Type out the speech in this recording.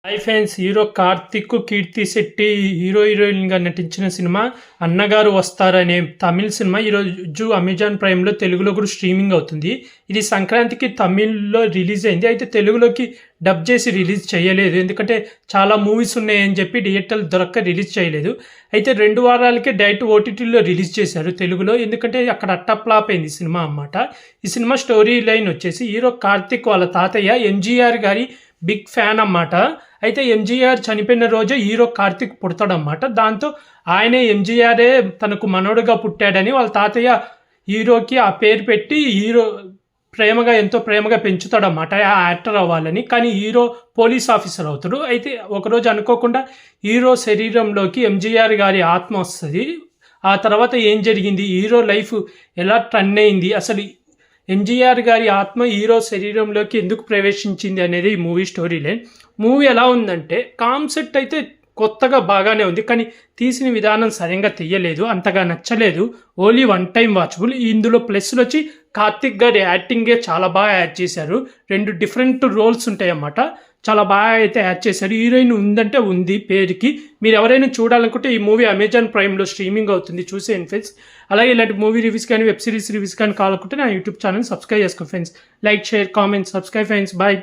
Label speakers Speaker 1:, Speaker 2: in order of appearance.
Speaker 1: Hi friends, hero Karthik, కీర్తి శెట్టి హీరోయిన్గా నటించిన cinema అన్నగారు వస్తారనే తమిళ సినిమా ఈరోజు అమెజాన్ ప్రైమ్లో తెలుగులో కూడా స్ట్రీమింగ్ అవుతుంది. ఇది సంక్రాంతికి తమిళ్లో రిలీజ్ అయింది. అయితే తెలుగులోకి డబ్ చేసి రిలీజ్ చేయలేదు, ఎందుకంటే చాలా మూవీస్ ఉన్నాయని చెప్పి థియేటర్లు దొరక్క రిలీజ్ చేయలేదు. అయితే 2 వారాలకే డైరెక్ట్ ఓటీటీలో రిలీజ్ చేశారు తెలుగులో, ఎందుకంటే అక్కడ అట్టప్లాప్ అయింది సినిమా అన్నమాట. ఈ సినిమా స్టోరీ లైన్ వచ్చేసి హీరో కార్తిక్ వాళ్ళ తాతయ్య ఎంజీఆర్ గారి బిగ్ ఫ్యాన్ అన్నమాట. అయితే ఎంజీఆర్ చనిపోయిన రోజే హీరో కార్తిక్ పుడతాడన్నమాట. దాంతో ఆయనే ఎంజీఆరే తనకు మనవడుగా పుట్టాడని వాళ్ళ తాతయ్య హీరోకి ఆ పేరు పెట్టి హీరో ఎంతో ప్రేమగా పెంచుతాడన్నమాట ఆ యాక్టర్ అవ్వాలని. కానీ హీరో పోలీస్ ఆఫీసర్ అవుతాడు. అయితే ఒకరోజు అనుకోకుండా హీరో శరీరంలోకి ఎంజీఆర్ గారి ఆత్మ వస్తుంది. ఆ తర్వాత ఏం జరిగింది, హీరో లైఫ్ ఎలా టర్న్ అయింది, అసలు ఎంజీఆర్ గారి ఆత్మ హీరో శరీరంలోకి ఎందుకు ప్రవేశించింది అనేది ఈ మూవీ స్టోరీ లైన్. మూవీ ఎలా ఉందంటే కాన్సెప్ట్ అయితే కొత్తగా బాగానే ఉంది, కానీ తీసిన విధానం సరిగ్గా తీయలేదు, అంతగా నచ్చలేదు. Only 1 time watchable. ఇందులో ప్లస్లు వచ్చి కార్తిక్ గారి యాక్టింగే చాలా బాగా యాడ్ చేశారు. 2 డిఫరెంట్ రోల్స్ ఉంటాయి అన్నమాట. చాలా బాగా అయితే యాడ్ చేశారు. హీరోయిన్ ఉందంటే ఉంది పేరుకి. మీరు ఎవరైనా చూడాలనుకుంటే ఈ మూవీ అమెజాన్ ప్రైమ్లో స్ట్రీమింగ్ అవుతుంది, చూసేయండి ఫ్రెండ్స్. అలాగే ఇలాంటి మూవీ రివ్యూస్ కానీ వెబ్ సిరీస్ రివ్యూస్ కానీ కావాలనుకుంటే నా యూట్యూబ్ ఛానల్ సబ్స్క్రైబ్ చేసుకోండి friends. Like, share, comment, subscribe friends. Bye.